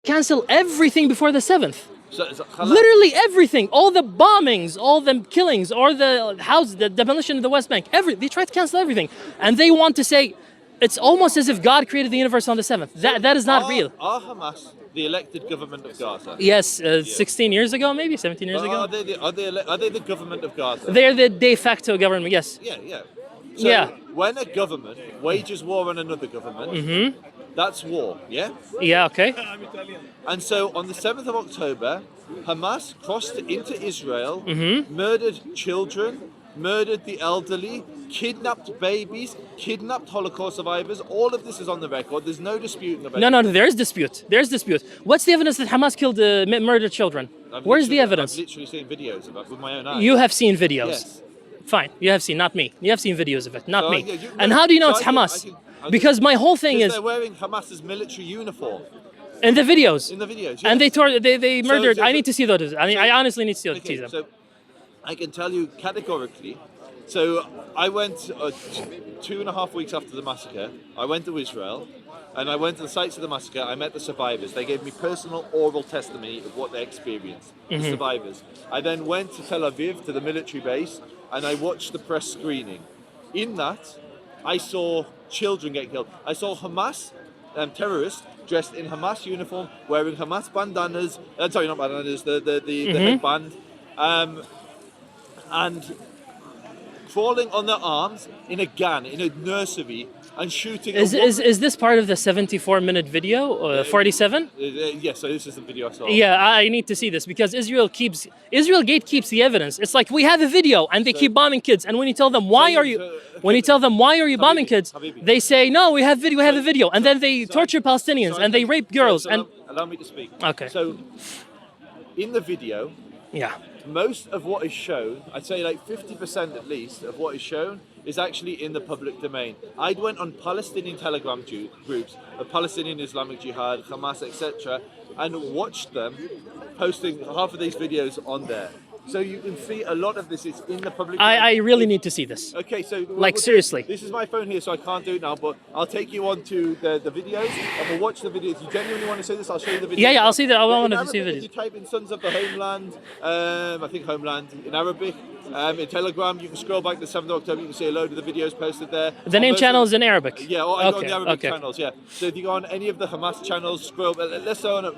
cancel everything before the 7th. So Literally everything, all the bombings, all the killings, or the demolition of the West Bank, they try to cancel everything. And they want to say, it's almost as if God created the universe on the 7th. That is not real. Are Hamas the elected government of Gaza? Yes, 16 years ago, maybe 17 years ago. Are they the government of Gaza? They're the de facto government, yes. Yeah. So Yeah. when a government wages war on another government, that's war, yeah? Yeah, okay. And so on the 7th of October, Hamas crossed into Israel, murdered children, murdered the elderly, kidnapped babies, kidnapped Holocaust survivors. All of this is on the record. There's no dispute about it. No, there's dispute. There's dispute. What's the evidence that Hamas killed murdered children? Where's the evidence? I've literally seen videos of it with my own eyes. You have seen videos. Yes. Fine, you have seen, not me. You have seen videos of it, not So, me. yeah, And how do you know so it's I Hamas? can- Because my whole thing is they're wearing Hamas's military uniform in the videos. in the videos. And yes. they murdered. so- I need to see those. I honestly need to see Okay, them. so I can tell you categorically. So I went 2.5 weeks after the massacre. I went to Israel, and I went to the sites of the massacre. I met the survivors. They gave me personal oral testimony of what they experienced. The survivors. I then went to Tel Aviv to the military base, and I watched the press screening. In that, I saw children get killed. I saw Hamas terrorists dressed in Hamas uniform, wearing Hamas bandanas. Sorry, not bandanas. The headband. And crawling on their arms in a gun, in a nursery, and shooting. Is this part of the 74-minute video? 47? Yes, so this is the video I saw. Yeah, I need to see this because Israel Gate keeps the evidence. It's like we have a video and they keep bombing kids, and when you tell them why are you bombing kids, Habibi. they say no, we have a video, and then they torture Palestinians and they rape girls and allow me to speak. Okay. So in the video, yeah. most of what is shown, I'd say like 50% at least of what is shown, is actually in the public domain. I went on Palestinian Telegram groups, the Palestinian Islamic Jihad, Hamas, etc., and watched them posting half of these videos on there. So you can see a lot of this is in the public domain. I really need to see this. Okay, so Seriously. this is my phone here, so I can't do it now. But I'll take you on to the videos, and we'll watch the videos. If you genuinely want to see this, I'll show you the videos. Yeah, I'll see that. I want to see If videos. you type in "Sons of the Homeland," I think "Homeland" in Arabic. In Telegram, you can scroll back to 7th of October. You can see a load of the videos posted there. The name channel is in Arabic. Yeah, on Okay, the Arabic okay. channels. Yeah. So if you go on any of the Hamas channels, scroll. Let's say on.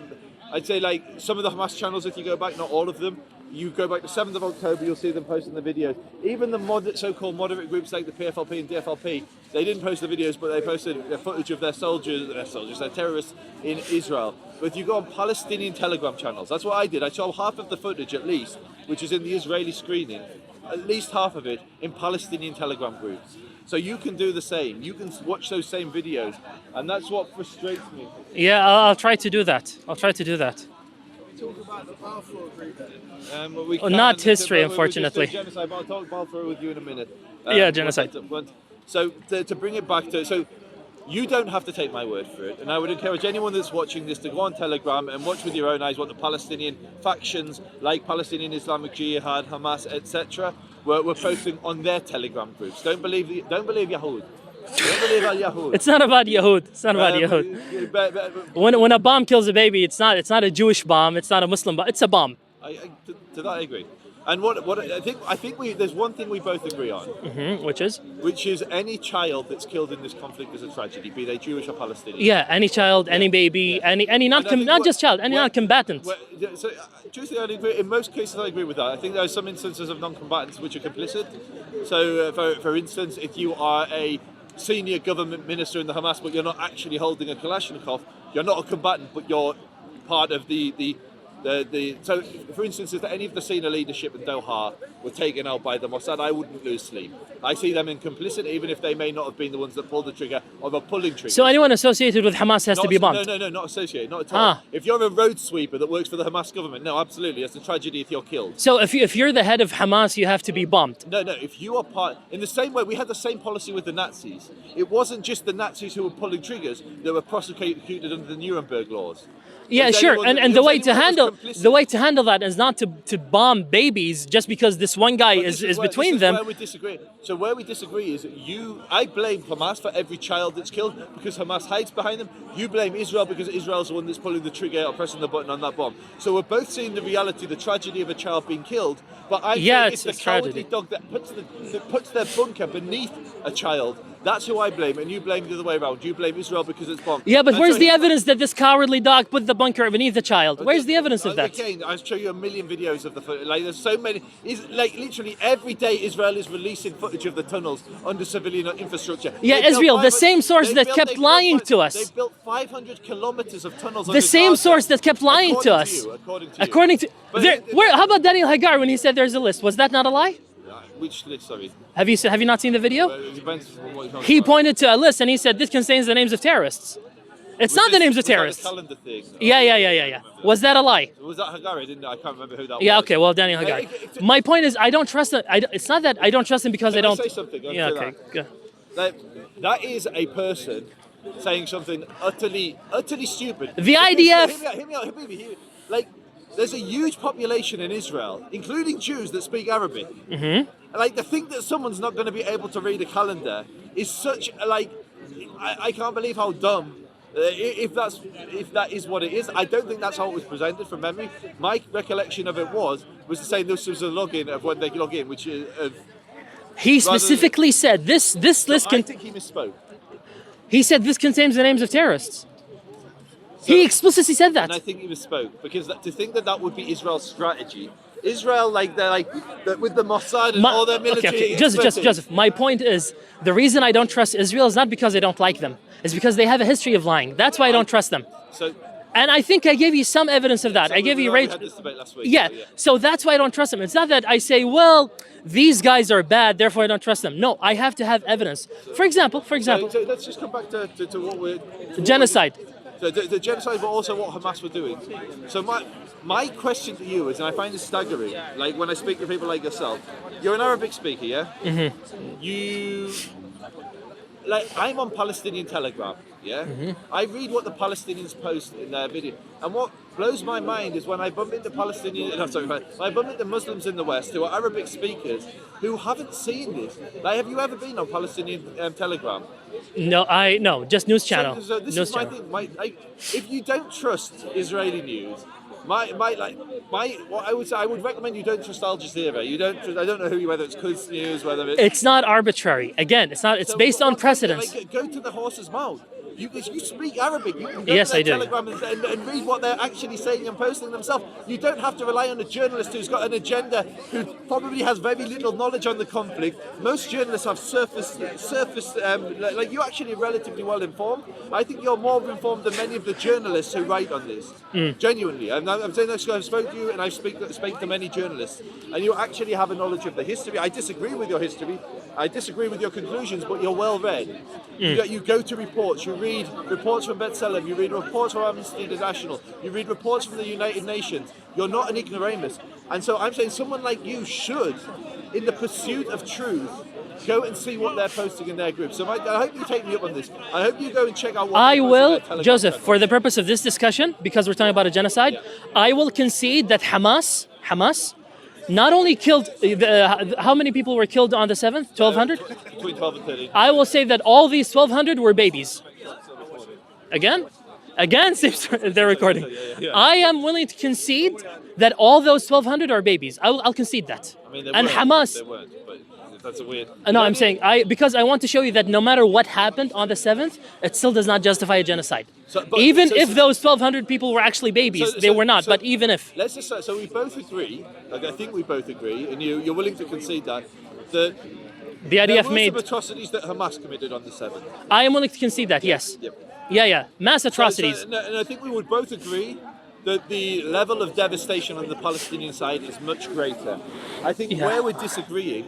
I'd say like some of the Hamas channels. If you go back, not all of them. You go back to 7th of October, you'll see them posting the videos. Even the so-called moderate groups like the PFLP and DFLP, they didn't post the videos, but they posted the footage of their terrorists in Israel. But if you go on Palestinian Telegram channels, that's what I did. I saw half of the footage at least, which is in the Israeli screening, at least half of it in Palestinian Telegram groups. So you can do the same. You can watch those same videos. And that's what frustrates me. Yeah, I'll try to do that. Talk about the Balfour Agreement. We not can't, history, we just unfortunately. said genocide, but I'll talk Balfour with you in a minute. Yeah, genocide. So to bring it back to, so you don't have to take my word for it, and I would encourage anyone that's watching this to go on Telegram and watch with your own eyes what the Palestinian factions like Palestinian Islamic Jihad, Hamas, etc. were posting on their Telegram groups. Don't believe Yahud. Don't believe Al Yahud. It's not about Yahud. It's not about Yahud. When a bomb kills a baby, it's not a Jewish bomb. It's not a Muslim bomb. It's a bomb. To that I agree. And what I think there's one thing we both agree on, Which is any child that's killed in this conflict is a tragedy, be they Jewish or Palestinian. yeah, any child, any baby, any not just child, any non-combatant. So, truthfully, I agree. In most cases, I agree with that. I think there are some instances of non-combatants which are complicit. So, for instance, if you are a senior government minister in the Hamas, but you're not actually holding a Kalashnikov, you're not a combatant, but you're part of the so, for instance, if any of the senior leadership in Doha were taken out by the Mossad, I wouldn't lose sleep. I see them in complicit, even if they may not have been the ones that pulled the trigger or were pulling triggers. So anyone associated with Hamas has to be bombed? No, not associated, not at all. If you're a road sweeper that works for the Hamas government, no, absolutely, it's a tragedy if you're killed. So if you're the head of Hamas, you have to be bombed? No, if you are part... In the same way, we had the same policy with the Nazis. It wasn't just the Nazis who were pulling triggers that were prosecuted under the Nuremberg laws. Yeah, sure. And the way to handle complicit. the way to handle that is not to bomb babies just because this one guy is between them. Where we disagree. So where we disagree is I blame Hamas for every child that's killed because Hamas hides behind them. You blame Israel because Israel's the one that's pulling the trigger or pressing the button on that bomb. So we're both seeing the reality, the tragedy of a child being killed. But I'm saying it's the cowardly dog that puts their bunker beneath a child. That's who I blame, and you blame the other way around. You blame Israel because it's bombed. Yeah, but where's the evidence that this cowardly dog put the bunker beneath the child? Where's the evidence of that? Again, I'll show you a million videos of the footage. Like, there's so many. Like, literally every day, Israel is releasing footage of the tunnels under civilian infrastructure. Yeah, Israel, the same source that kept lying to us. They built 500 kilometers of tunnels. The same source that kept lying to us. According to you. How about Daniel Hagar when he said there's a list? Was that not a lie? Which list, sorry? Have you not seen the video? He pointed to a list and he said this contains the names of terrorists. It's not the names of terrorists. Calendar thing. Yeah. Was that a lie? Was that Hagar? I can't remember who that was. Yeah, okay, well, Daniel Hagar. My point is, I don't trust him. It's not that I don't trust him because I don't. Say something. Yeah, okay. Go. That is a person saying something utterly stupid. The IDF. Hear me out. Like, there's a huge population in Israel, including Jews that speak Arabic. Mm-hmm. Like, to think that someone's not going to be able to read a calendar is such like, I can't believe how dumb. If that is what it is, I don't think that's how it was presented from memory. My recollection of it was to say this was a login of when they log in, which is. He specifically said this list. I think he misspoke. He said this contains the names of terrorists. So, he explicitly said that. And I think he misspoke because to think that would be Israel's strategy. Israel, with the Mossad and all their military. Okay. Joseph, my point is the reason I don't trust Israel is not because I don't like them. It's because they have a history of lying. That's why I don't trust them. And I think I gave you some evidence of that. I gave you had this debate last week. Yeah. So that's why I don't trust them. It's not that I say, well, these guys are bad, therefore I don't trust them. No, I have to have evidence. For example. So let's just come back to what we're. Genocide. The genocide, but also what Hamas were doing. So my question to you is, and I find this staggering, like when I speak to people like yourself, you're an Arabic speaker, yeah? Mm-hmm. I'm on Palestinian Telegram, yeah? Mm-hmm. I read what the Palestinians post in their video, and what blows my mind is when I bump into Muslims in the West who are Arabic speakers who haven't seen this. Like, have you ever been on Palestinian Telegram? No, just news channel. So this is my thing. If you don't trust Israeli news, what I would say, I would recommend you don't trust Al Jazeera. I don't know whether it's Quds News, whether it's not arbitrary. Again, it's not. It's based on precedence. Go to the horse's mouth. If you speak Arabic, you can go yes, to their I do. Telegram and read what they're actually saying and posting themselves. You don't have to rely on a journalist who's got an agenda, who probably has very little knowledge on the conflict. Most journalists have surface. You're actually relatively well informed. I think you're more informed than many of the journalists who write on this. Genuinely, I'm saying this because I've spoken to you and I speak to many journalists, and you actually have a knowledge of the history. I disagree with your history. I disagree with your conclusions, but you're well read. You go to reports. You read reports from B'Tselem. You read reports from Amnesty International. You read reports from the United Nations. You're not an ignoramus. And so I'm saying someone like you should, in the pursuit of truth, go and see what they're posting in their group. So I hope you take me up on this. I hope you go and check out what I will, Joseph, for the purpose of this discussion, because we're talking about a genocide, I will concede that Hamas not only killed, how many people were killed on the 7th? 1,200? Between 12 and 13. I will say that all these 1,200 were babies. Again, they're recording. Yeah. I am willing to concede that all those 1,200 are babies. I'll concede that. I mean, Hamas. They weren't, but that's a weird. No, I'm saying because I want to show you that no matter what happened on the 7th, it still does not justify a genocide. If those 1,200 people were actually babies, they were not. But even if, let's just say, so we both agree. Like, I think we both agree, and you're willing to concede that the IDF made some atrocities that Hamas committed on the 7th. I am willing to concede that. Yes. Yep. Yeah. Mass atrocities. And I think we would both agree that the level of devastation on the Palestinian side is much greater. I think where we're disagreeing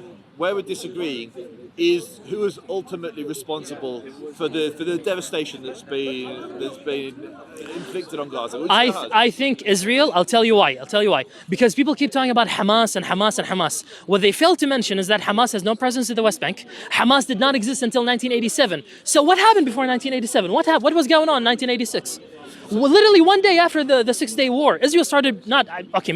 is who is ultimately responsible for the devastation that's been inflicted on Gaza. I think Israel. I'll tell you why. Because people keep talking about Hamas and Hamas and Hamas. What they fail to mention is that Hamas has no presence in the West Bank. Hamas did not exist until 1987. So what happened before 1987? What was going on in 1986? Well, literally one day after the 6-day war, Israel started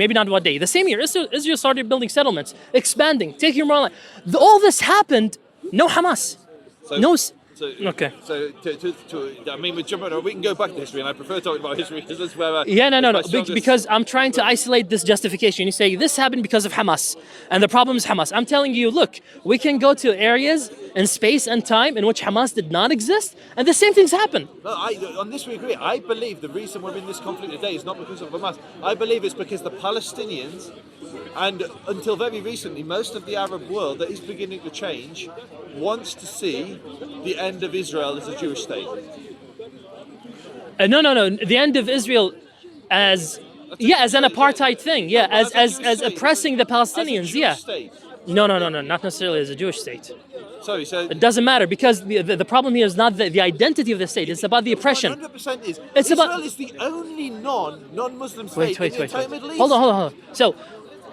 maybe not one day. The same year, Israel started building settlements, expanding, taking more land. All this happened. No Hamas. So, No. Okay. So, I mean, we're jumping. We can go back to history, and I prefer talking about history because that's where. Yeah, no. Because I'm trying to isolate this justification. You say this happened because of Hamas, and the problem is Hamas. I'm telling you, look, we can go to areas in space and time in which Hamas did not exist, and the same things happen. No, on this we agree. I believe the reason we're in this conflict today is not because of Hamas. I believe it's because the Palestinians, and until very recently, most of the Arab world that is beginning to change, wants to see the end of Israel as a Jewish state. No. The end of Israel as an apartheid thing. Yeah, as oppressing the Palestinians. Yeah. State. No, not necessarily as a Jewish state. Sorry, so it doesn't matter because the problem here is not the identity of the state. It's about the oppression. 100% is. It's Israel is the only non-Muslim state in the entire Middle East. Hold on. So,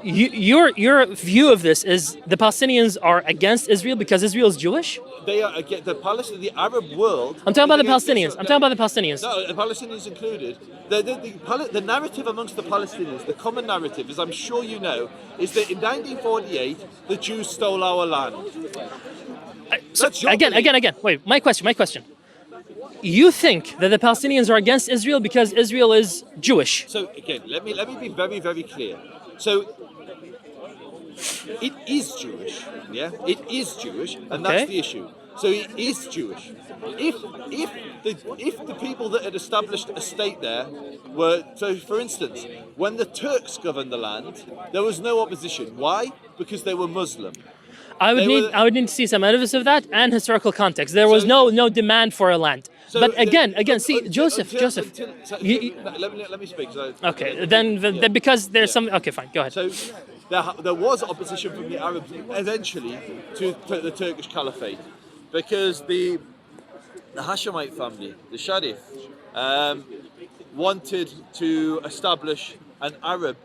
your view of this is the Palestinians are against Israel because Israel is Jewish? They are against the Arab world. I'm talking about the Palestinians. I'm talking about the Palestinians. No, the Palestinians included. The narrative amongst the Palestinians, the common narrative, as I'm sure you know, is that in 1948 the Jews stole our land. Again. Wait, my question. You think that the Palestinians are against Israel because Israel is Jewish? So again, let me be very, very clear. So it is Jewish, yeah. It is Jewish, and that's the issue. So it is Jewish. If the people that had established a state there were, so for instance, when the Turks governed the land, there was no opposition. Why? Because they were Muslim. I would need to see some evidence of that and historical context. There was no demand for a land. So but again, see, Joseph. Let me speak. Okay, then because there's some. Okay, fine. Go ahead. So there was opposition from the Arabs eventually to the Turkish Caliphate because the Hashemite family, the Sharif, wanted to establish an Arab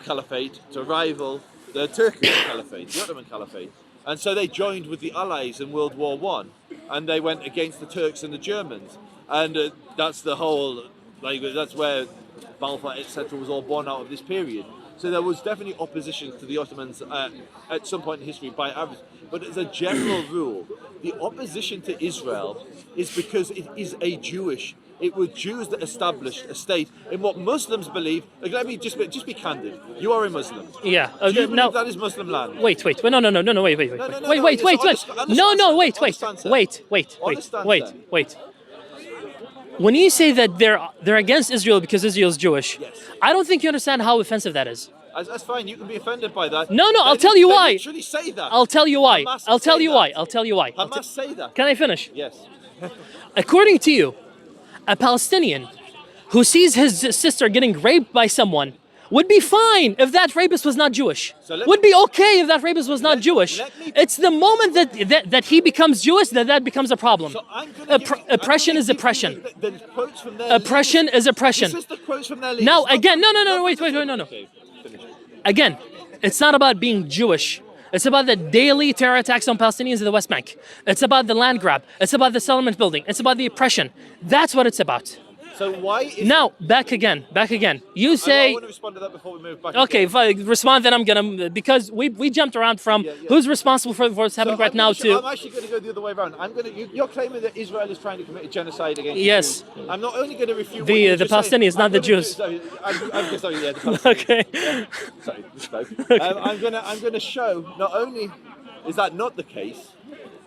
caliphate to rival the Turkish Caliphate, the Ottoman Caliphate. And so they joined with the Allies in World War I, and they went against the Turks and the Germans. And that's the whole, that's where Balfour, etc. was all born out of this period. So there was definitely opposition to the Ottomans at some point in history by Arabs. But as a general rule, the opposition to Israel is because it is a Jewish. It were Jews that established a state in what Muslims believe. Let me just be candid. You are a Muslim. Yeah. Do you believe that is Muslim land? Wait. No. Wait. When you say that they're against Israel because Israel is Jewish, yes. I don't think you understand how offensive that is. That's fine. You can be offended by that. No. I'll tell you why. They say that. I'll tell you why. Hamas I'll tell you why. Hamas say that. Can I finish? Yes. According to you, a Palestinian who sees his sister getting raped by someone would be fine if that rapist was not Jewish. Would be okay if that rapist was not Jewish. It's the moment that he becomes Jewish that becomes a problem. So oppression is oppression. The quotes from their Oppression is oppression. This is the quotes from their leaders. Now again, no. Wait, no. Okay, finish. Again, it's not about being Jewish. It's about the daily terror attacks on Palestinians in the West Bank. It's about the land grab. It's about the settlement building. It's about the oppression. That's what it's about. So why is now back again? You say. I want to respond to that before we move back. Okay, if I respond, then I'm gonna because we jumped around from who's responsible for what's happening right now to. I'm actually going to go the other way around. You're claiming that Israel is trying to commit a genocide against. Yes. the Jews. I'm not only going to refute the Palestinians, not the Jews. Sorry, I'm sorry. Yeah. The Palestinians. Okay. Yeah. Sorry, misspoke. I'm going to show not only is that not the case,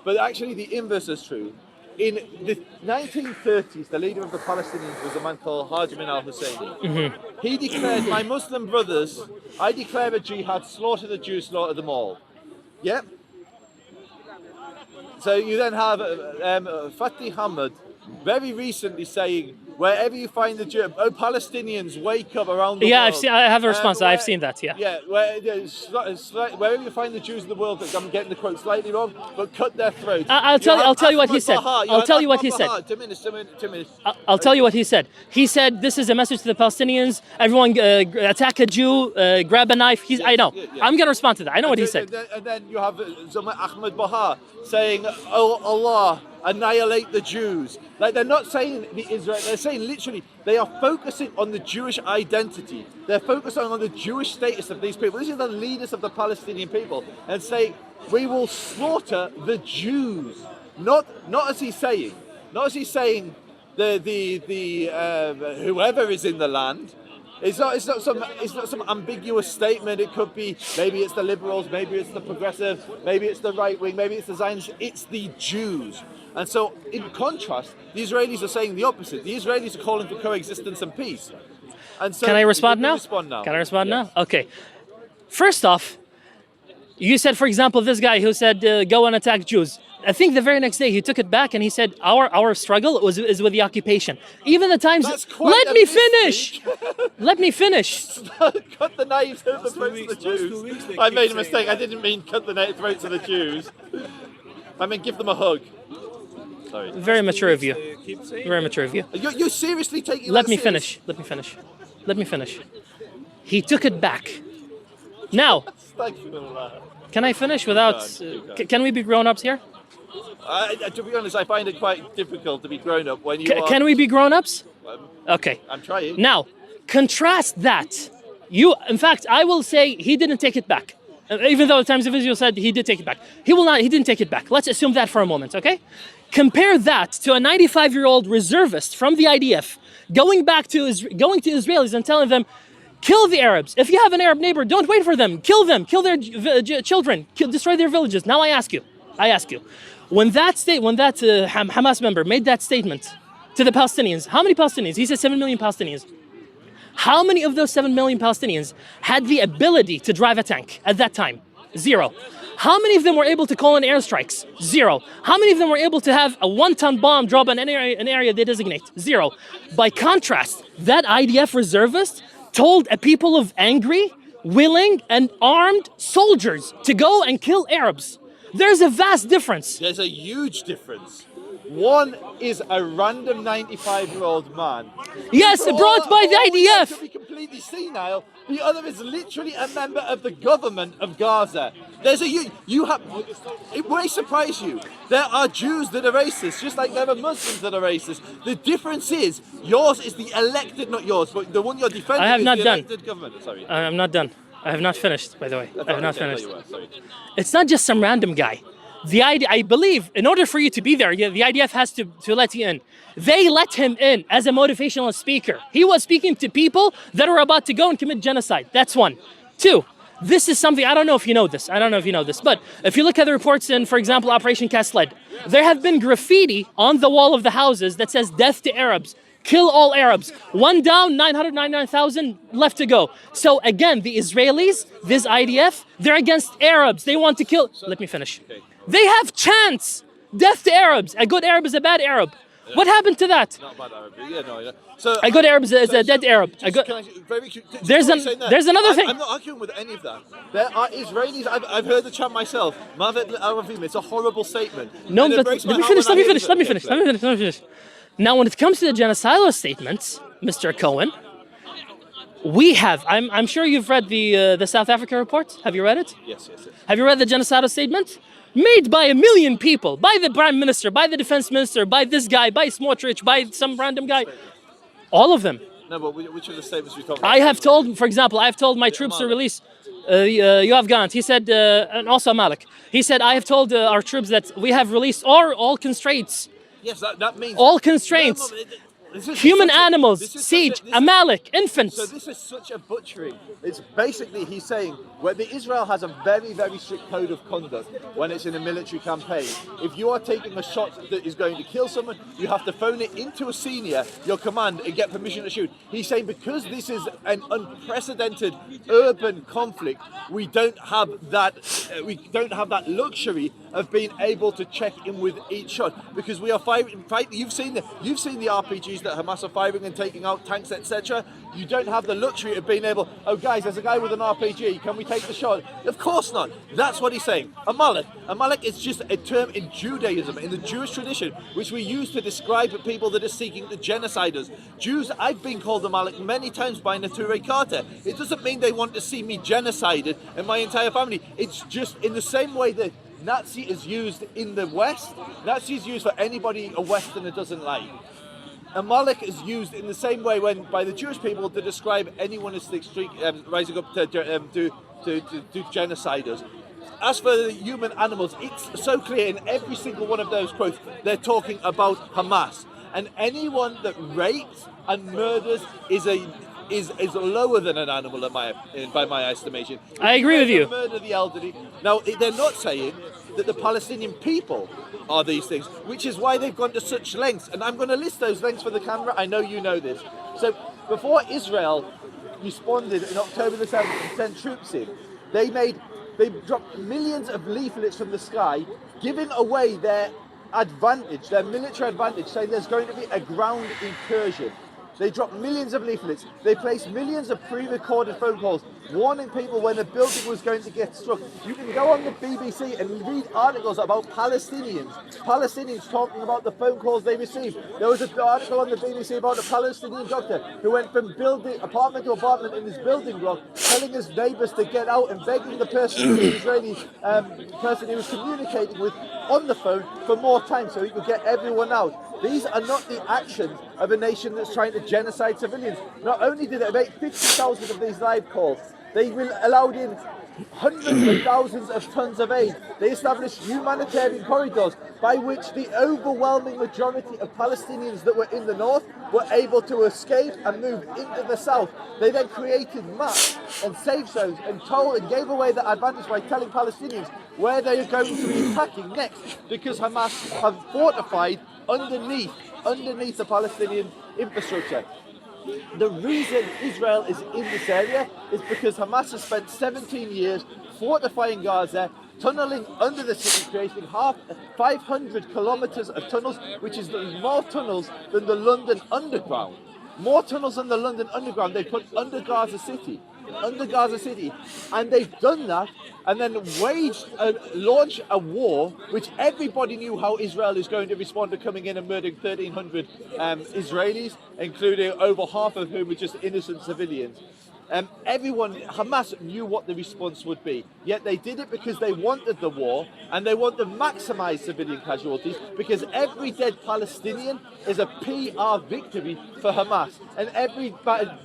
but actually the inverse is true. In the 1930s, the leader of the Palestinians was a man called Haji Min al-Husseini. Mm-hmm. He declared, my Muslim brothers, I declare a jihad, slaughter the Jews, slaughter them all. Yep. So you then have Fatih Hamad very recently saying, wherever you find the Jews, Palestinians, wake up around the world. Yeah, I have a response. I've seen that, yeah. Yeah, wherever you find the Jews in the world, I'm getting the quote slightly wrong, but cut their throats. I'll tell you what he said. I'll tell you what he said. 2 minutes. I'll tell you what he said. He said, this is a message to the Palestinians. Everyone attack a Jew, grab a knife. I know. Yeah. I'm going to respond to that. I know what he said. And then you have Ahmed Bahar saying, oh Allah, annihilate the Jews. Like, they're not saying the Israel, they're saying literally they are focusing on the Jewish identity. They're focusing on the Jewish status of these people. These are the leaders of the Palestinian people, and say, we will slaughter the Jews. Not as he's saying, the whoever is in the land. It's not some ambiguous statement. It could be, maybe it's the liberals, maybe it's the progressive, maybe it's the right wing, maybe it's the Zionists. It's the Jews. And so, in contrast, the Israelis are saying the opposite. The Israelis are calling for coexistence and peace. And so, can I respond now? Can I respond now? Okay. First off, you said, for example, this guy who said, go and attack Jews. I think the very next day he took it back and he said, our struggle is with the occupation. Even the times... Let me finish! Let me finish! Cut the knives out the throats of the Jews. I made a mistake. I didn't mean cut the throats of the Jews. I meant give them a hug. Sorry. Very mature of you. Very mature of you. You're seriously taking... Let me finish. Let me finish. He took it back. Now, can I finish without... can we be grown-ups here? To be honest, I find it quite difficult to be grown up when you are... Can we be grown-ups? Okay. I'm trying. Now, contrast that. In fact, I will say he didn't take it back. Even though the Times of Israel said he did take it back. He didn't take it back. Let's assume that for a moment, okay? Compare that to a 95-year-old reservist from the IDF going to Israelis and telling them, kill the Arabs. If you have an Arab neighbor, don't wait for them. Kill them. Kill their children. Destroy their villages. Now I ask you. When that Hamas member made that statement to the Palestinians, how many Palestinians? He said 7 million Palestinians. How many of those 7 million Palestinians had the ability to drive a tank at that time? 0. How many of them were able to call in airstrikes? 0. How many of them were able to have a 1-ton bomb drop on an area they designate? 0. By contrast, that IDF reservist told a people of angry, willing, and armed soldiers to go and kill Arabs. There's a vast difference. There's a huge difference. One is a random 95-year-old man. Yes, brought by the IDF. To be completely senile. The other is literally a member of the government of Gaza. It may surprise you. There are Jews that are racist, just like there are Muslims that are racist. The difference is, yours is the elected, not yours, but the one you're defending is the elected government. Sorry. I'm not done. I have not finished, by the way. I have not finished. It's not just some random guy. I believe in order for you to be there, the IDF has to let you in. They let him in as a motivational speaker. He was speaking to people that were about to go and commit genocide. That's one. 2, this is something, I don't know if you know this, but if you look at the reports in, for example, Operation Cast Lead, there have been graffiti on the wall of the houses that says death to Arabs. Kill all Arabs. 1 down, 999,000 left to go. So again, the Israelis, this IDF, they're against Arabs. They want to kill... Let me finish. They have chants. Death to Arabs. A good Arab is a bad Arab. Yeah. What happened to that? Not bad Arab. Yeah, no. So a good Arab is a dead Arab. There's another thing. I'm not arguing with any of that. There are Israelis. I've heard the chant myself. Mavet l'Arabim. It's a horrible statement. No, but let me finish. Now, when it comes to the genocidal statements, Mr. Cohen, we have. I'm sure you've read the South Africa report. Have you read it? Yes. Have you read the genocidal statement? Made by 1 million people, by the Prime Minister, by the Defense Minister, by this guy, by Smotrich, by some random guy. All of them. No, but which of the statements are you talking about? I have told my troops to release Yoav Gallant. He said, and also Malik. He said, I have told our troops that we have released all constraints. Yes, that means... All constraints. Human animals, siege, Amalek, infants. So this is such a butchering. It's basically, he's saying, Israel has a very, very strict code of conduct when it's in a military campaign. If you are taking a shot that is going to kill someone, you have to phone it into a senior, your command, and get permission to shoot. He's saying because this is an unprecedented urban conflict, we don't have that luxury of being able to check in with each shot because we are fighting. You've seen the RPGs that Hamas are firing and taking out tanks, etc. You don't have the luxury of being able, oh guys, there's a guy with an RPG, can we take the shot? Of course not. That's what he's saying. Amalek is just a term in Judaism, in the Jewish tradition, which we use to describe people that are seeking the genociders. Jews, I've been called Amalek many times by Neturei Carter. It doesn't mean they want to see me genocided and my entire family. It's just in the same way that Nazi is used in the West. Nazi is used for anybody a Westerner doesn't like. Amalek is used in the same way when by the Jewish people to describe anyone as rising up to genociders. As for the human animals, it's so clear in every single one of those quotes, they're talking about Hamas. And anyone that rapes and murders is lower than an animal by my estimation. I agree with you. Murder the elderly. Now, they're not saying that the Palestinian people are these things, which is why they've gone to such lengths. And I'm going to list those lengths for the camera. I know you know this. So before Israel responded in October the 7th and sent troops in, they dropped millions of leaflets from the sky, giving away their advantage, their military advantage, saying there's going to be a ground incursion. They dropped millions of leaflets. They placed millions of pre-recorded phone calls warning people when a building was going to get struck. You can go on the BBC and read articles about Palestinians talking about the phone calls they received. There was an article on the BBC about a Palestinian doctor who went from apartment to apartment in his building block, telling his neighbours to get out and begging the person, the Israeli person he was communicating with, on the phone for more time so he could get everyone out. These are not the actions of a nation that's trying to genocide civilians. Not only did they make 50,000 of these live calls, they allowed in hundreds of thousands of tons of aid. They established humanitarian corridors by which the overwhelming majority of Palestinians that were in the north were able to escape and move into the south. They then created maps and safe zones and gave away that advantage by telling Palestinians where they are going to be attacking next, because Hamas have fortified underneath the Palestinian infrastructure. The reason Israel is in this area is because Hamas has spent 17 years fortifying Gaza, tunneling under the city, creating 500 kilometers of tunnels, which is more tunnels than the London Underground. More tunnels than the London Underground they put under Gaza City, and they've done that and then launched a war which everybody knew how Israel is going to respond to coming in and murdering 1,300 Israelis, including over half of whom were just innocent civilians. Hamas knew what the response would be, yet they did it because they wanted the war and they want to maximize civilian casualties, because every dead Palestinian is a PR victory for Hamas, and every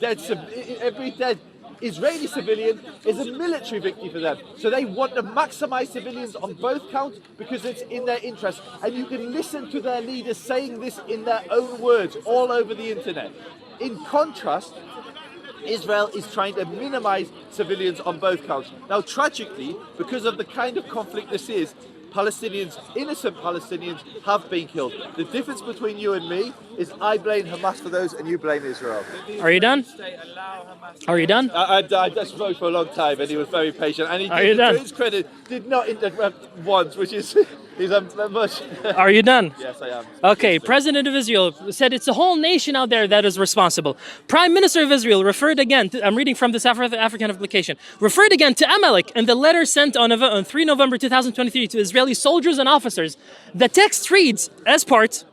dead Israeli civilian is a military victory for them. So they want to maximize civilians on both counts because it's in their interest. And you can listen to their leaders saying this in their own words all over the internet. In contrast, Israel is trying to minimize civilians on both counts. Now, tragically, because of the kind of conflict this is, innocent Palestinians have been killed. The difference between you and me is I blame Hamas for those and you blame Israel. Are you done? Are you done? I just spoke for a long time and he was very patient. And he did, to his credit, did not interrupt once, which is... Are you done? Yes, I am. Okay, President of Israel said it's the whole nation out there that is responsible. Prime Minister of Israel referred again to, I'm reading from this African application, referred again to Amalek in the letter sent on 3 November 2023 to Israeli soldiers and officers. The text reads as part,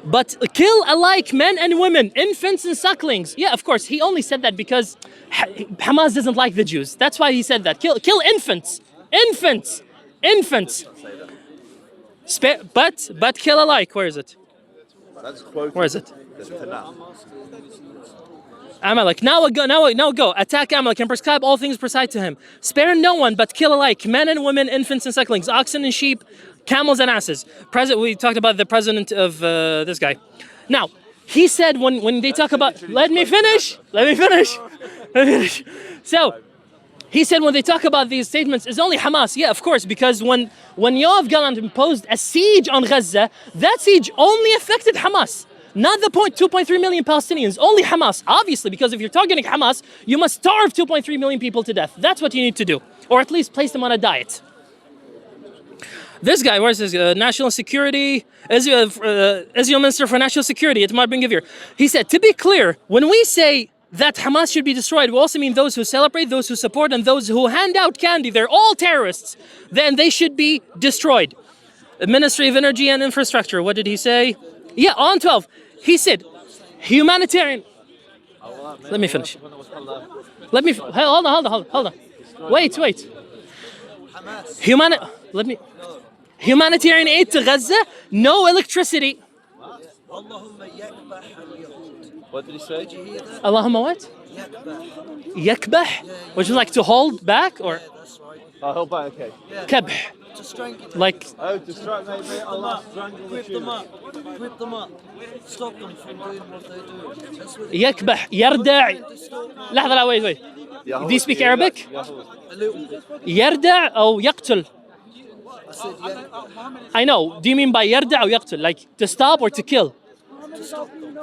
but kill alike men and women, infants and sucklings. Yeah, of course, he only said that because Hamas doesn't like the Jews. That's why he said that. Kill infants. But kill alike. Where is it? Where is it? Amalek. Now go. Attack Amalek and prescribe all things preside to him. Spare no one, but kill alike men and women, infants and sucklings, oxen and sheep, camels and asses. We talked about the president of this guy. Now, he said when they talk about... Let me finish. So, he said when they talk about these statements, it's only Hamas. Yeah, of course, because when Yoav Gallant imposed a siege on Gaza, that siege only affected Hamas. Not the 2.3 million Palestinians, only Hamas. Obviously, because if you're targeting Hamas, you must starve 2.3 million people to death. That's what you need to do. Or at least place them on a diet. This guy, where's his national security? Israel Minister for National Security, Itamar Ben-Gvir. He said, to be clear, when we say that Hamas should be destroyed, we also mean those who celebrate, those who support, and those who hand out candy. They're all terrorists. Then they should be destroyed. The Ministry of Energy and Infrastructure, what did he say? Yeah, on 12. He said, humanitarian... Let me finish. Hold on. Wait. Let me. Humanitarian aid to Gaza, no electricity. What did he say? Allahumma what? Yakbah, which is like to hold back or Oh, hold back, okay. kabh, To strangle them. like Oh, to strike, maybe Allah strangle the Whip them Jews. up. Whip them up. Stop them from doing what they do. That's what yakbah, yarda'. لحظة لا wait. Yahoo. Do you speak Arabic? Yahoo. a little bit. يردع أو يقتل. I said, yeah, I know. Do you mean by يردع أو يقتل? Like to stop or to kill? to stop them.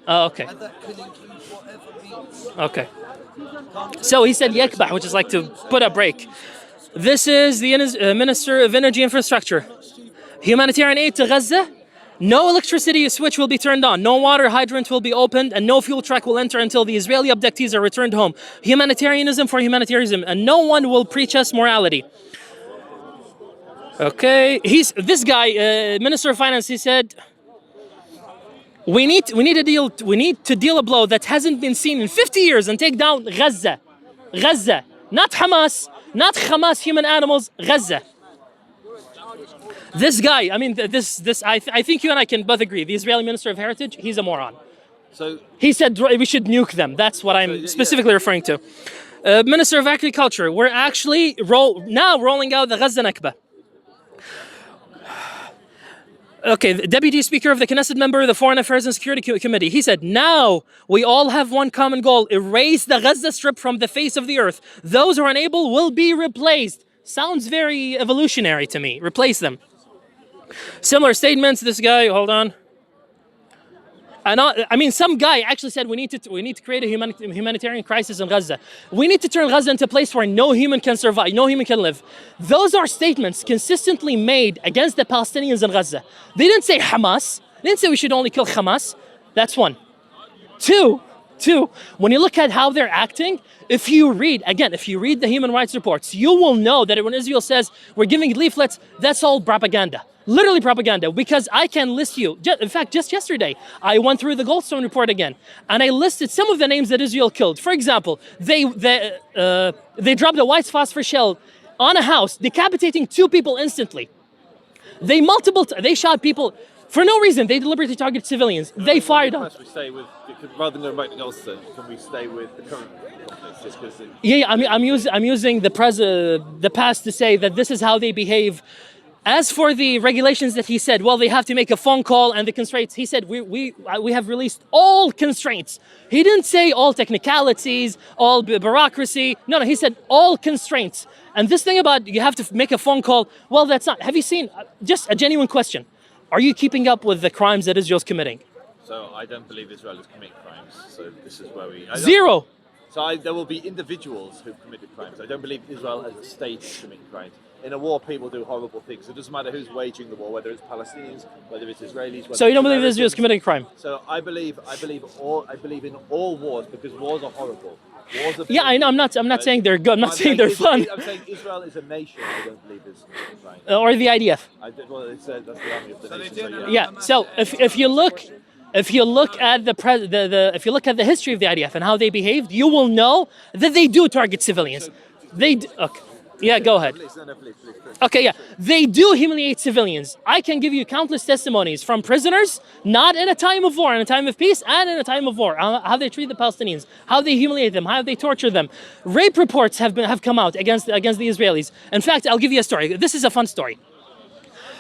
Oh, okay. And that could include whatever means. Okay. So he said yakbah, which is like to put a break. This is the Minister of Energy Infrastructure. Humanitarian aid to Gaza. No electricity switch will be turned on. No water hydrant will be opened, and no fuel truck will enter until the Israeli abductees are returned home. Humanitarianism for humanitarianism, and no one will preach us morality. Okay, this guy, Minister of Finance. He said, we need to deal a blow that hasn't been seen in 50 years and take down Gaza, not Hamas, not Hamas human animals, Gaza. This guy, I mean, I think you and I can both agree. The Israeli Minister of Heritage, he's a moron. So, He said we should nuke them. That's what I'm specifically referring to. Minister of Agriculture, we're actually now rolling out the Gaza Nakba. Okay, the Deputy Speaker of the Knesset member of the Foreign Affairs and Security Committee, he said, now we all have one common goal, erase the Gaza Strip from the face of the earth. Those who are unable will be replaced. Sounds very evolutionary to me. Replace them. Similar statements, this guy, hold on. I mean, some guy actually said we need to create a humanitarian crisis in Gaza. We need to turn Gaza into a place where no human can survive, no human can live. Those are statements consistently made against the Palestinians in Gaza. They didn't say Hamas. They didn't say we should only kill Hamas. That's one. Two, when you look at how they're acting, if you read the human rights reports, you will know that when Israel says we're giving leaflets, that's all propaganda. Literally propaganda, because I can list you. In fact, just yesterday, I went through the Goldstone report again, and I listed some of the names that Israel killed. For example, they dropped a white phosphor shell on a house, decapitating 2 people instantly. They shot people for no reason. They deliberately targeted civilians. They fired on. we stay with, rather than going back to Goldstone, can we stay with the current conflict? Just because I'm using the past to say that this is how they behave. As for the regulations that he said, well, they have to make a phone call and the constraints. He said we have released all constraints. He didn't say all technicalities, all bureaucracy. No, he said all constraints. And this thing about you have to make a phone call, well, that's not. Have you seen, just a genuine question, are you keeping up with the crimes that Israel's committing? So I don't believe Israel is committing crimes. So this is where we... Zero. So there will be individuals who've committed crimes. I don't believe Israel as a state is committing crimes. In a war, people do horrible things. It doesn't matter who's waging the war, whether it's Palestinians, whether it's Israelis. Whether So you don't it's believe Israel is committing crime? So I believe in all wars, because wars are horrible. Wars are Yeah, I know. I'm not saying they're good. I'm not saying they're fun. I'm saying Israel is a nation. I don't believe is committing crimes. Or the IDF. Well, that's the army of the nation. So Yeah. So if you look at if you look at the history of the IDF and how they behaved, you will know that they do target civilians. Okay. Yeah, go ahead. Please. Okay, yeah. They do humiliate civilians. I can give you countless testimonies from prisoners, not in a time of war, in a time of peace, and in a time of war, how they treat the Palestinians, how they humiliate them, how they torture them. Rape reports have come out against the Israelis. In fact, I'll give you a story. This is a fun story.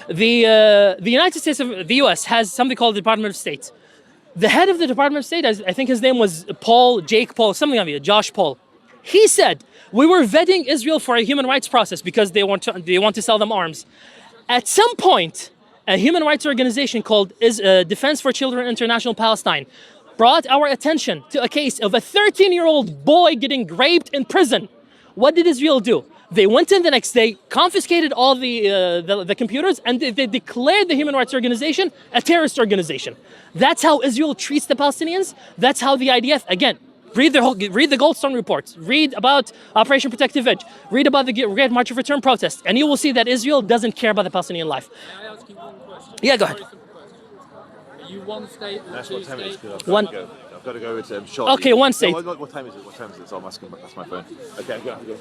The United States of the U.S. has something called the Department of State. The head of the Department of State, I think his name was Jake Paul, something like that, Josh Paul. He said, we were vetting Israel for a human rights process because they want to sell them arms. At some point, a human rights organization called Defense for Children International Palestine brought our attention to a case of a 13-year-old boy getting raped in prison. What did Israel do? They went in the next day, confiscated all the computers, and they declared the human rights organization a terrorist organization. That's how Israel treats the Palestinians. That's how the IDF, again, read the Goldstone reports, read about Operation Protective Edge, read about the Great March of Return protest, and you will see that Israel doesn't care about the Palestinian life. May I ask you one question? Yeah, go ahead. Are you one state or That's two what 10 minutes states? ago. One. Go. I've got to go with shortly. Okay, one state. No, what time is it? What time is it? So I'm asking. That's my phone. Okay, I'm gonna have to go.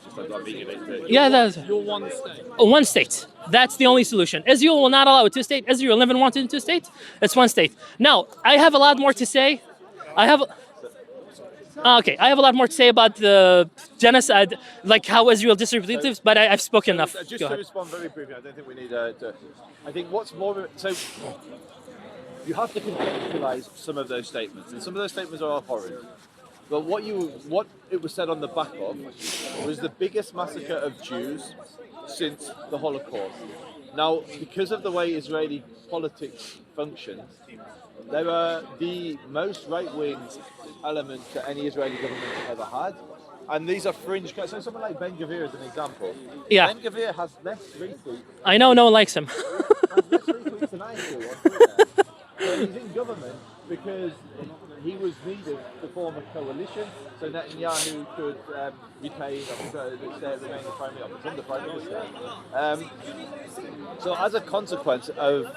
Just I've got a meeting at 8:30. Yeah, that's You're one state. one state. That's the only solution. Israel will not allow a two-state. Israel never wanted a two-state. It's one state. Now, I have a lot more to say. I have. Okay, I have a lot more to say about the genocide, like how Israel distributed lives, but I've spoken enough. Just Go to ahead. respond very briefly, I don't think we need to. I think what's more so. You have to contextualize some of those statements, and some of those statements are abhorrent. But what it was said on the back of was the biggest massacre of Jews since the Holocaust. Now, because of the way Israeli politics functions, they were the most right-wing element that any Israeli government has ever had. And these are fringe. So someone like Ben Gvir is an example. Yeah. Ben Gvir has less retweets. I know no one likes him. Has less retweets than I do on Twitter. So he's in government because he was needed to form a coalition so Netanyahu could retain remain the primary or become the prime minister. So as a consequence of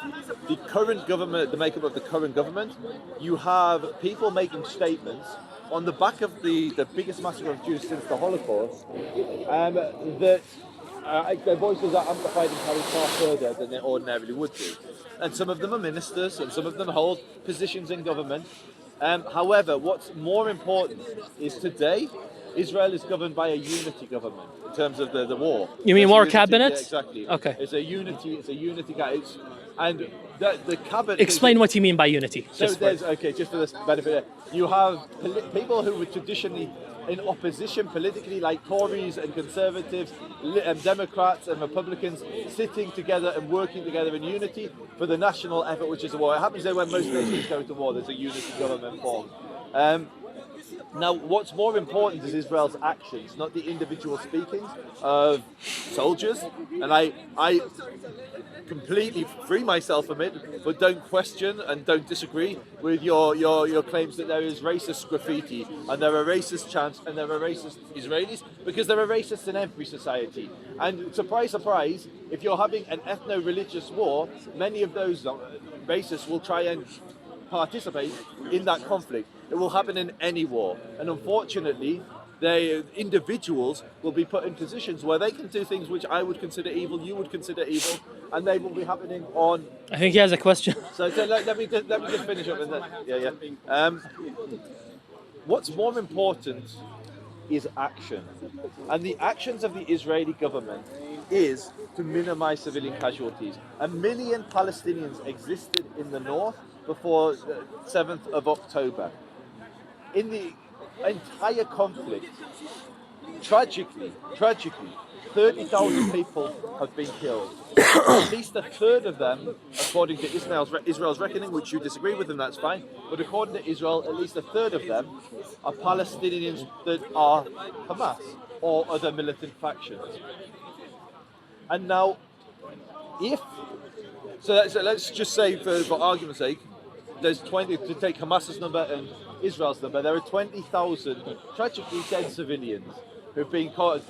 the current government, the makeup of the current government, you have people making statements on the back of the biggest massacre of Jews since the Holocaust that their voices are amplified and carried far further than they ordinarily would be. And some of them are ministers, and some of them hold positions in government. However, what's more important is today, Israel is governed by a unity government in terms of the war. You mean There's war unity, cabinet? Yeah, exactly. Okay. It's a unity cabinet. And the cabinet... Explain what you mean by unity. So Just there's, okay, just for this benefit, you have people who were traditionally in opposition politically, like Tories and Conservatives, Democrats and Republicans, sitting together and working together in unity for the national effort, which is a war. It happens that when most nations go to war, there's a unity government formed. Now, what's more important is Israel's actions, not the individual speakings of soldiers. And I completely free myself from it, but don't question and don't disagree with your claims that there is racist graffiti and there are racist chants and there are racist Israelis, because there are racists in every society. And surprise, surprise, if you're having an ethno-religious war, many of those racists will try and participate in that conflict. It will happen in any war, and unfortunately individuals will be put in positions where they can do things which I would consider evil, you would consider evil, and they will be happening on. I think he has a question. So let me just finish up with that. What's more important is action, and the actions of the Israeli government is to minimize civilian casualties. 1 million Palestinians existed in the north before the 7th of October. In the entire conflict, tragically, 30,000 people have been killed. At least a third of them, according to Israel's reckoning, which you disagree with, and that's fine, but according to Israel, at least a third of them are Palestinians that are Hamas or other militant factions. And now, let's just say, for argument's sake, there's 20, to take Hamas's number and Israel's number, there are 20,000 tragically dead civilians who've been caught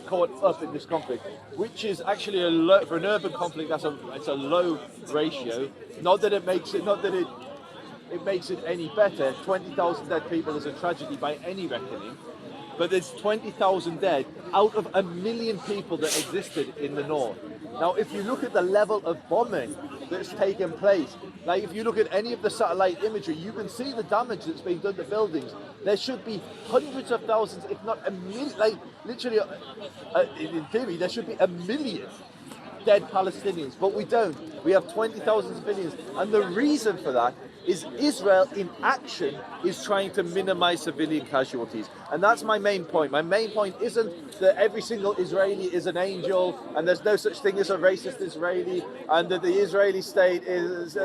up in this conflict, which is actually for an urban conflict, it's a low ratio. Not that it makes it any better. 20,000 dead people is a tragedy by any reckoning, but there's 20,000 dead out of 1 million people that existed in the north. Now, if you look at the level of bombing that's taken place, like if you look at any of the satellite imagery, you can see the damage that's been done to buildings. There should be hundreds of thousands, if not a million, like literally, in theory, there should be 1 million dead Palestinians, but we don't. We have 20,000 civilians, and the reason for that is Israel in action is trying to minimize civilian casualties. And that's my main point. My main point isn't that every single Israeli is an angel and there's no such thing as a racist Israeli and that the Israeli state is...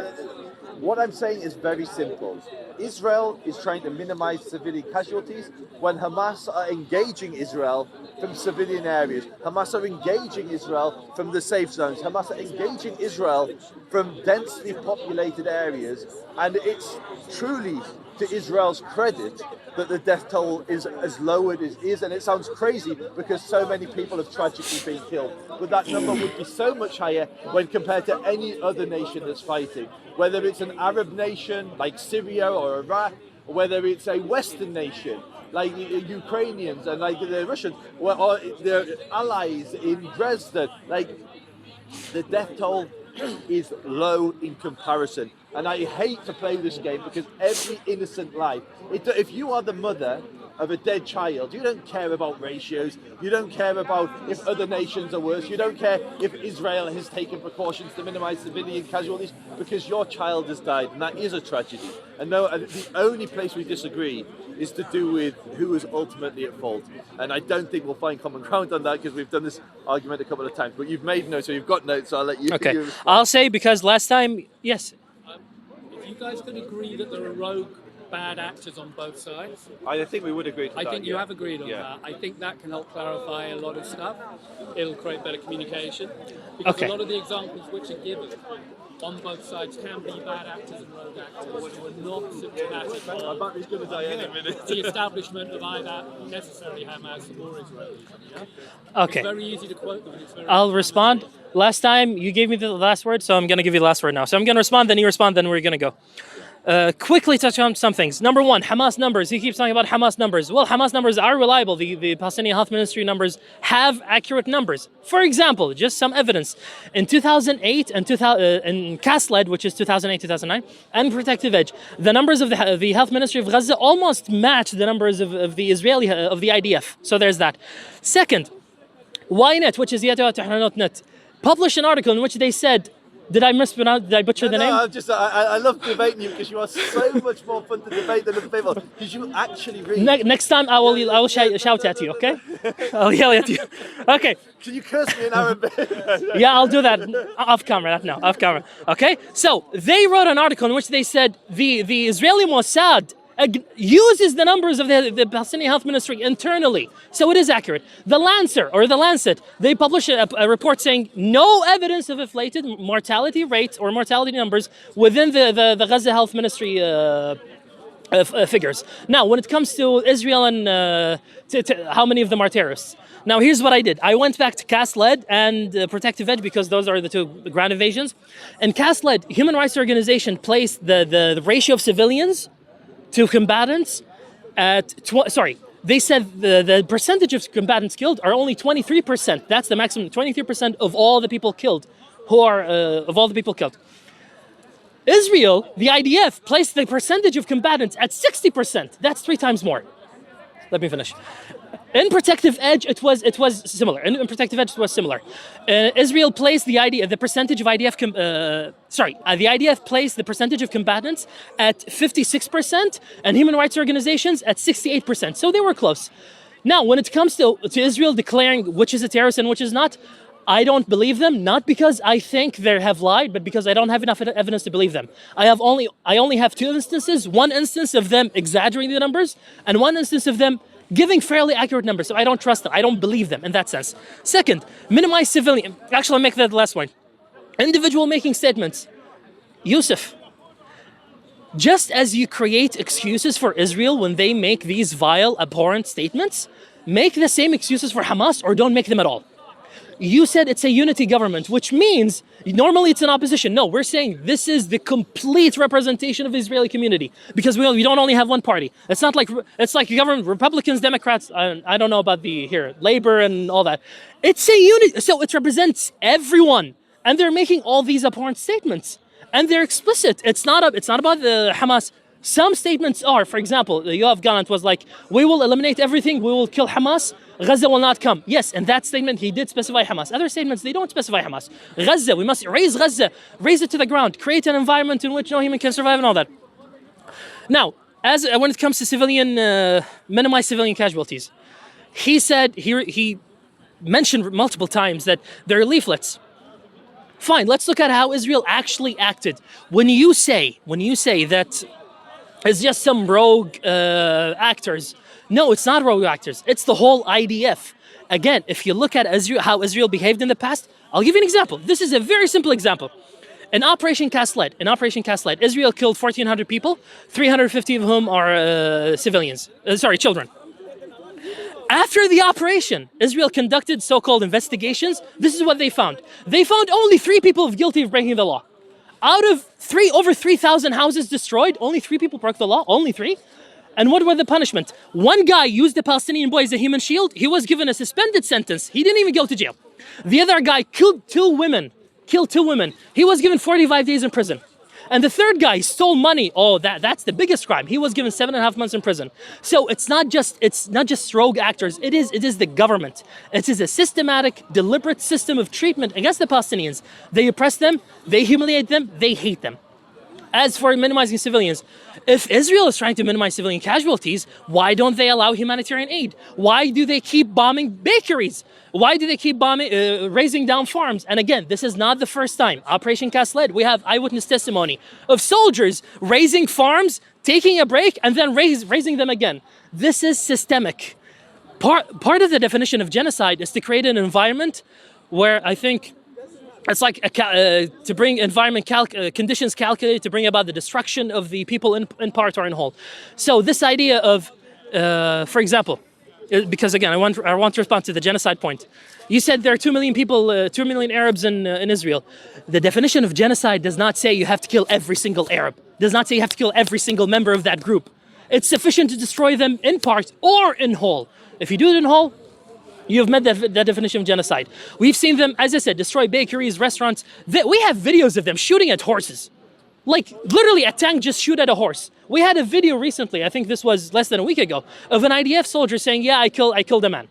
What I'm saying is very simple. Israel is trying to minimize civilian casualties when Hamas are engaging Israel from civilian areas. Hamas are engaging Israel from the safe zones. Hamas are engaging Israel from densely populated areas. And it's truly to Israel's credit that the death toll is as low as it is. And it sounds crazy because so many people have tragically been killed. But that number would be so much higher when compared to any other nation that's fighting. Whether it's an Arab nation like Syria or Iraq, whether it's a Western nation like Ukrainians and like the Russians, or their allies in Dresden, like the death toll is low in comparison. And I hate to play this game because every innocent life, if you are the mother of a dead child, you don't care about ratios, you don't care about if other nations are worse, you don't care if Israel has taken precautions to minimize civilian casualties, because your child has died, and that is a tragedy. And no, the only place we disagree is to do with who is ultimately at fault. And I don't think we'll find common ground on that, because we've done this argument a couple of times. But you've made notes, so you've got notes, so I'll let you. Okay. You I'll say, because last time, yes. If you guys can agree that there are rogue bad actors on both sides, I think we would agree to I that. think you have agreed on Yeah. that. I think that can help clarify a lot of stuff. It'll create better communication. Because Okay. a lot of the examples which are given on both sides can be bad actors and rogue actors who are not symptomatic My of battery's going to die any minute. the establishment of either necessarily Hamas or Israel. Yeah? Okay. It's very easy to quote them. And it's very I'll respond. Last time you gave me the last word, so I'm going to give you the last word now. So I'm going to respond, then you respond, then we're going to go. Quickly touch on some things. Number one, Hamas numbers. He keeps talking about Hamas numbers. Well, Hamas numbers are reliable. The Palestinian Health Ministry numbers have accurate numbers. For example, just some evidence. In 2008 and in CASLED, which is 2008-2009, and Protective Edge, the numbers of the Health Ministry of Gaza almost match the numbers of the Israeli, of the IDF. So there's that. Second, Ynet, which is Ynet, published an article in which they said, did I butcher the name? I love debating you, because you are so much more fun to debate than other people, because you actually read. Next time I will shout at you, okay? I'll yell at you. Okay. Can you curse me in Arabic? Yeah, I'll do that off camera, not now, off camera. Okay? So they wrote an article in which they said the Israeli Mossad uses the numbers of the Palestinian Health Ministry internally. So it is accurate. The Lancet, they published a report saying no evidence of inflated mortality rates or mortality numbers within the Gaza Health Ministry figures. Now, when it comes to Israel and how many of them are terrorists. Now, here's what I did. I went back to CASLED and Protective Edge, because those are the two ground invasions. And CASLED, Human Rights Organization, placed the ratio of civilians to combatants at, they said the percentage of combatants killed are only 23%. That's the maximum, 23% of all the people killed, Israel, the IDF, placed the percentage of combatants at 60%. That's 3 times more. Let me finish. In Protective Edge, it was similar. In Protective Edge, it was similar. Israel placed the percentage of IDF. The IDF placed the percentage of combatants at 56%, and human rights organizations at 68%. So they were close. Now, when it comes to Israel declaring which is a terrorist and which is not, I don't believe them. Not because I think they have lied, but because I don't have enough evidence to believe them. I only have 2 instances. One instance of them exaggerating the numbers, and one instance of them giving fairly accurate numbers. So I don't trust them. I don't believe them in that sense. Second, minimize civilian. Actually, I'll make that the last one. Individual making statements. Yusuf, just as you create excuses for Israel when they make these vile, abhorrent statements, make the same excuses for Hamas, or don't make them at all. You said it's a unity government, which means normally it's an opposition. No, we're saying this is the complete representation of the Israeli community, because we don't only have one party. It's not like government, Republicans, Democrats. I don't know about Labor and all that. It's a unity, so it represents everyone, and they're making all these abhorrent statements, and they're explicit. It's not about the Hamas. Some statements are, for example, Yoav Gallant was like, "We will eliminate everything. We will kill Hamas. Gaza will not come." Yes, in that statement, he did specify Hamas. Other statements, they don't specify Hamas. Gaza, we must raise Gaza, raise it to the ground, create an environment in which no human can survive and all that. Now, when it comes to minimize civilian casualties, he said, he mentioned multiple times that there are leaflets. Fine, let's look at how Israel actually acted. When you say that it's just some rogue actors. No, it's not rogue actors. It's the whole IDF. Again, if you look at how Israel behaved in the past, I'll give you an example. This is a very simple example. In Operation CASLED, Israel killed 1,400 people, 350 of whom are children. After the operation, Israel conducted so-called investigations. This is what they found. They found only 3 people guilty of breaking the law. Out of over 3,000 houses destroyed, only 3 people broke the law. Only 3. And what were the punishment? One guy used the Palestinian boy as a human shield. He was given a suspended sentence. He didn't even go to jail. The other guy killed 2 women. He was given 45 days in prison. And the third guy stole money. Oh, that's the biggest crime. He was given 7.5 months in prison. So it's not just rogue actors. It is the government. It is a systematic, deliberate system of treatment against the Palestinians. They oppress them, they humiliate them, they hate them. As for minimizing civilians, if Israel is trying to minimize civilian casualties, why don't they allow humanitarian aid? Why do they keep bombing bakeries? Why do they keep razing down farms? And again, this is not the first time. Operation Cast Lead, we have eyewitness testimony of soldiers razing farms, taking a break, and then razing them again. This is systemic. Part of the definition of genocide is to create an environment where I think it's like to bring environment conditions calculated to bring about the destruction of the people in part or in whole. So this idea of, for example, because again, I want to respond to the genocide point. You said there are 2 million people, 2 million Arabs in Israel. The definition of genocide does not say you have to kill every single Arab. Does not say you have to kill every single member of that group. It's sufficient to destroy them in part or in whole. If you do it in whole, you've met the definition of genocide. We've seen them, as I said, destroy bakeries, restaurants. We have videos of them shooting at horses. Like, literally a tank just shoot at a horse. We had a video recently, I think this was less than a week ago, of an IDF soldier saying, yeah, I killed a man.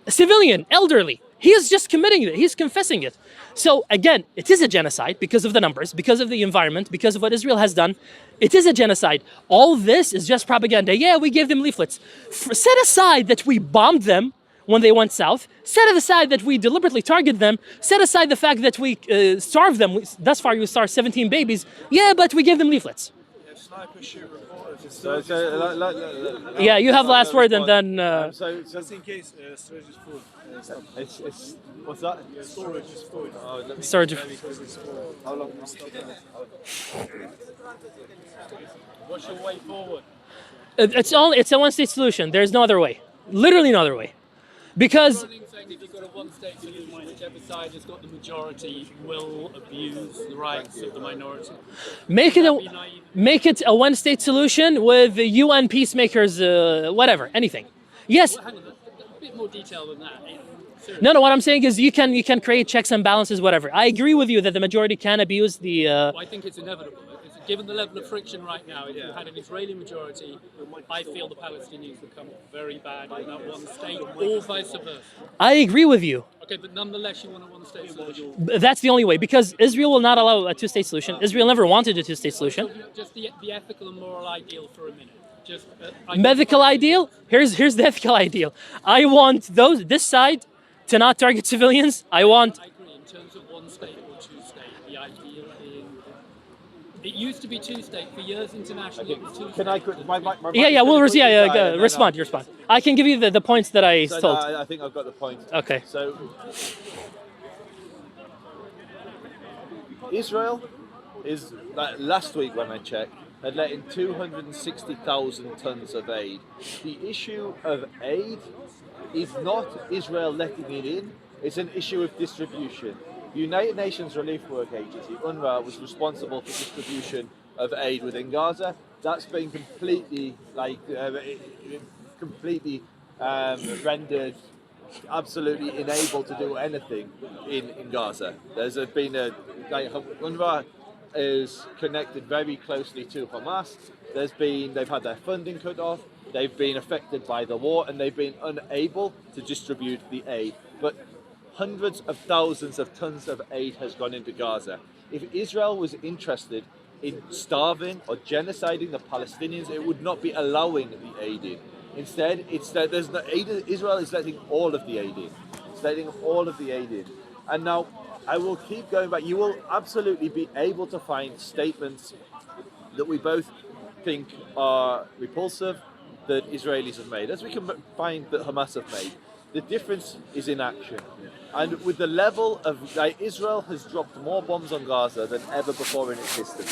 A civilian, elderly. He is just committing it. He's confessing it. So again, it is a genocide because of the numbers, because of the environment, because of what Israel has done. It is a genocide. All this is just propaganda. Yeah, we gave them leaflets. Set aside that we bombed them when they went south. Set aside that we deliberately target them. Set aside the fact that we starved them. Thus far, we starved 17 babies. Yeah, but we gave them leaflets. Yeah, you have last word, and then. Just in case storage is full. What's that? Storage is full. Storage. How long? What's your way forward? It's a one-state solution. There's no other way. Literally no other way. Because Saying if you've got a one-state solution, whichever side has got the majority will abuse the rights of the minority. make it a one-state solution with the UN peacemakers, whatever, anything. Yes. Hang on, a bit more detail than that. No. What I'm saying is you can create checks and balances, whatever. I agree with you that the majority can abuse the. Well, I think it's inevitable. Given the level of friction right now, if you had an Israeli majority, I feel the Palestinians would come very bad in that one state, or vice versa. I agree with you. Okay, but nonetheless, you want a one-state solution. That's the only way, because Israel will not allow a two-state solution. Israel never wanted a two-state solution. Just the ethical and moral ideal for a minute. Just Ethical ideal. Here's the ethical ideal. I want this side to not target civilians. I agree. In terms of one state or two state, the ideal being. It used to be two-state for years internationally. It was two-state. Can I? Respond. I can give you the points that I told. I think I've got the point. Okay. So, Israel is last week when I checked had let in 260,000 tons of aid. The issue of aid is not Israel letting it in; it's an issue of distribution. The United Nations Relief Work Agency, UNRWA, was responsible for distribution of aid within Gaza. That's been completely, rendered absolutely unable to do anything in Gaza. There's been UNRWA is connected very closely to Hamas. They've had their funding cut off. They've been affected by the war, and they've been unable to distribute the aid. But hundreds of thousands of tons of aid has gone into Gaza. If Israel was interested in starving or genociding the Palestinians, it would not be allowing the aid in. Instead, Israel is letting all of the aid in. It's letting all of the aid in. And now, I will keep going back. You will absolutely be able to find statements that we both think are repulsive that Israelis have made, as we can find that Hamas have made. The difference is in action. And with the level of, Israel has dropped more bombs on Gaza than ever before in its history.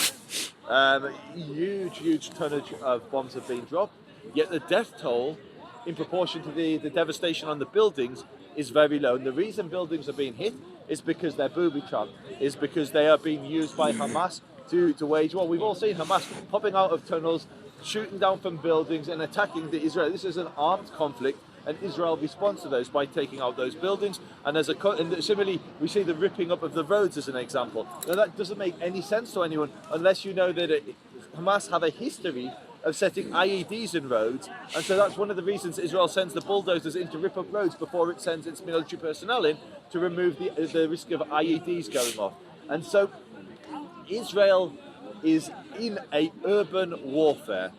Huge tonnage of bombs have been dropped, yet the death toll, in proportion to the devastation on the buildings, is very low. And the reason buildings are being hit is because they're booby-trapped, is because they are being used by Hamas to wage war. We've all seen Hamas popping out of tunnels, shooting down from buildings and attacking the Israel. This is an armed conflict, and Israel responds to those by taking out those buildings. And similarly, we see the ripping up of the roads as an example. Now that doesn't make any sense to anyone unless you know that Hamas have a history of setting IEDs in roads, and so that's one of the reasons Israel sends the bulldozers in to rip up roads before it sends its military personnel in to remove the risk of IEDs going off. And so Israel is in a urban warfare,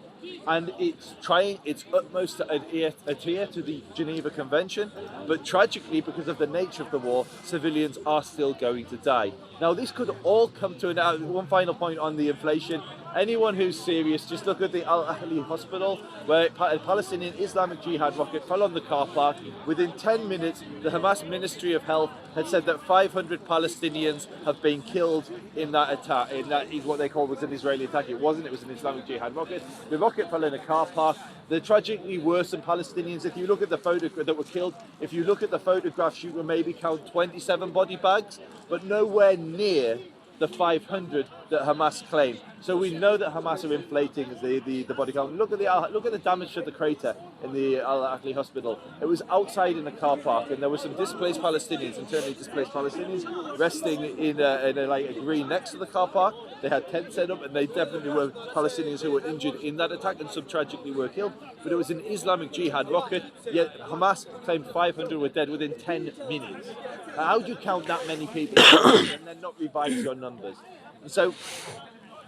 and it's trying its utmost to adhere to the Geneva Convention, but tragically, because of the nature of the war, civilians are still going to die. Now, this could all come to an end. One final point on the inflation. Anyone who's serious, just look at the Al-Ahli hospital, where a Palestinian Islamic Jihad rocket fell on the car park. Within 10 minutes, the Hamas Ministry of Health had said that 500 Palestinians have been killed in that attack. In that is what they call was an Israeli attack. It wasn't. It was an Islamic Jihad rocket. The rocket fell in a car park. They're tragically worse than Palestinians. If you look at the photographs that were killed, if you look at the photographs, you will maybe count 27 body bags, but nowhere near the 500 that Hamas claim. So we know that Hamas are inflating the body count. Look at the damage to the crater in the Al-Ahli hospital. It was outside in a car park, and there were some displaced Palestinians, internally displaced Palestinians, resting in a green next to the car park. They had tents set up, and they definitely were Palestinians who were injured in that attack, and some tragically were killed. But it was an Islamic Jihad rocket, yet Hamas claimed 500 were dead within 10 minutes. How do you count that many people and then not revise your numbers? And so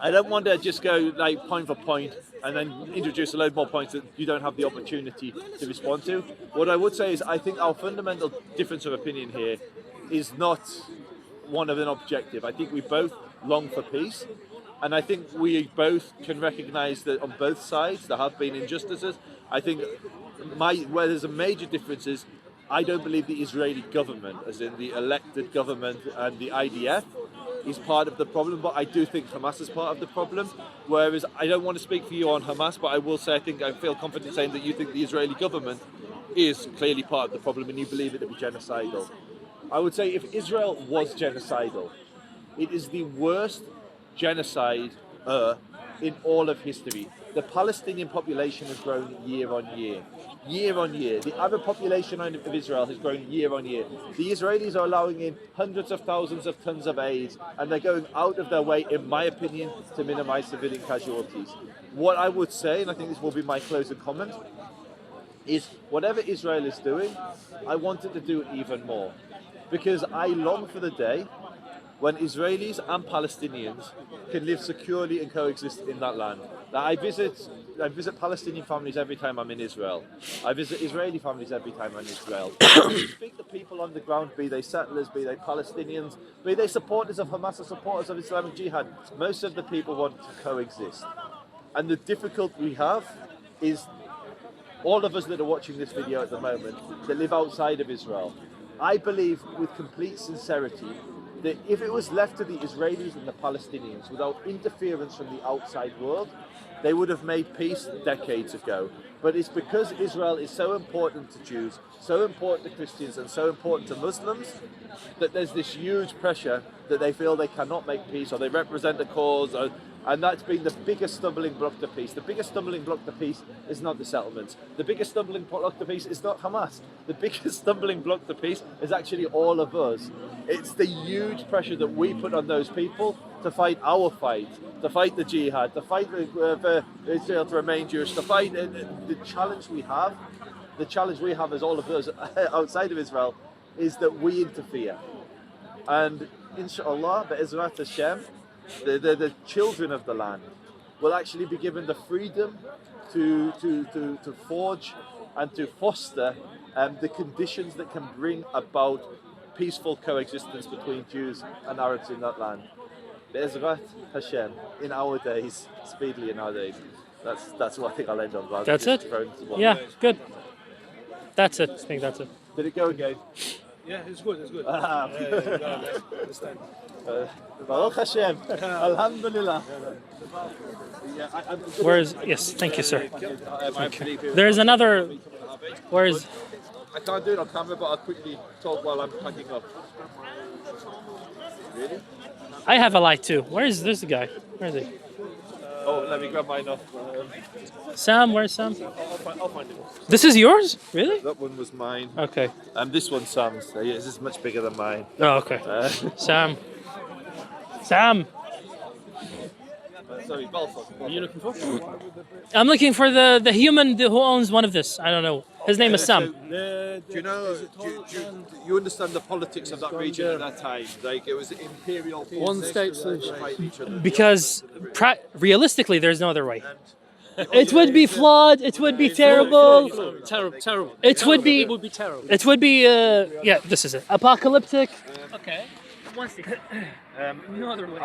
I don't want to just go like point for point and then introduce a load more points that you don't have the opportunity to respond to. What I would say is I think our fundamental difference of opinion here is not one of an objective. I think we both long for peace, and I think we both can recognise that on both sides there have been injustices. I think where there's a major difference is I don't believe the Israeli government, as in the elected government and the IDF, is part of the problem, but I do think Hamas is part of the problem. Whereas I don't want to speak for you on Hamas, but I will say I feel confident saying that you think the Israeli government is clearly part of the problem and you believe it to be genocidal. I would say if Israel was genocidal, it is the worst genocide in all of history. The Palestinian population has grown year on year. Year on year. The Arab population of Israel has grown year on year. The Israelis are allowing in hundreds of thousands of tons of aid, and they're going out of their way, in my opinion, to minimize civilian casualties. What I would say, and I think this will be my closing comment, is whatever Israel is doing, I want it to do it even more. Because I long for the day when Israelis and Palestinians can live securely and coexist in that land. Now, I visit Palestinian families every time I'm in Israel. I visit Israeli families every time I'm in Israel. You speak to people on the ground, be they settlers, be they Palestinians, be they supporters of Hamas or supporters of Islamic Jihad. Most of the people want to coexist. And the difficulty we have is all of us that are watching this video at the moment that live outside of Israel. I believe with complete sincerity that if it was left to the Israelis and the Palestinians without interference from the outside world, they would have made peace decades ago. But it's because Israel is so important to Jews, so important to Christians, and so important to Muslims that there's this huge pressure that they feel they cannot make peace or they represent a cause, and that's been the biggest stumbling block to peace. The biggest stumbling block to peace is not the settlements. The biggest stumbling block to peace is not Hamas. The biggest stumbling block to peace is actually all of us. It's the huge pressure that we put on those people to fight our fight, to fight the jihad, to fight for Israel to remain Jewish, to fight the challenge we have. The challenge we have as all of us outside of Israel is that we interfere. And inshallah, be'ezrat Hashem, the children of the land will actually be given the freedom to forge and to foster the conditions that can bring about peaceful coexistence between Jews and Arabs in that land. Be'ezrat Hashem, in our days, speedily in our days. That's what I think I'll end on. That's it? Yeah, good. That's it. I think that's it. Did it go again? Yeah, it's good, it's good. This time. Baruch Hashem. Alhamdulillah. Where is? Yes, thank you, sir. There's another. Where is? I can't do it on camera, but I'll quickly talk while I'm packing up. I have a light too. Where's this guy? Where is he? Oh, let me grab mine off. Sam, where's Sam? I'll find it. This is yours? Really? That one was mine. Okay. This one's Sam's. This is much bigger than mine. Oh, okay. Sam. Sam. Sorry, Balfour. What are you looking for? I'm looking for the human who owns one of this. I don't know. His name is Sam. Do you know? You understand the politics of that region at that time? Like it was imperial. One-state solution. Fighting each other. Because realistically, there's no other way. It would be flawed. It would be terrible. Terrible, terrible. It would be. It would be terrible. It would be. Yeah, this is it. Apocalyptic. Okay. One second. No other way.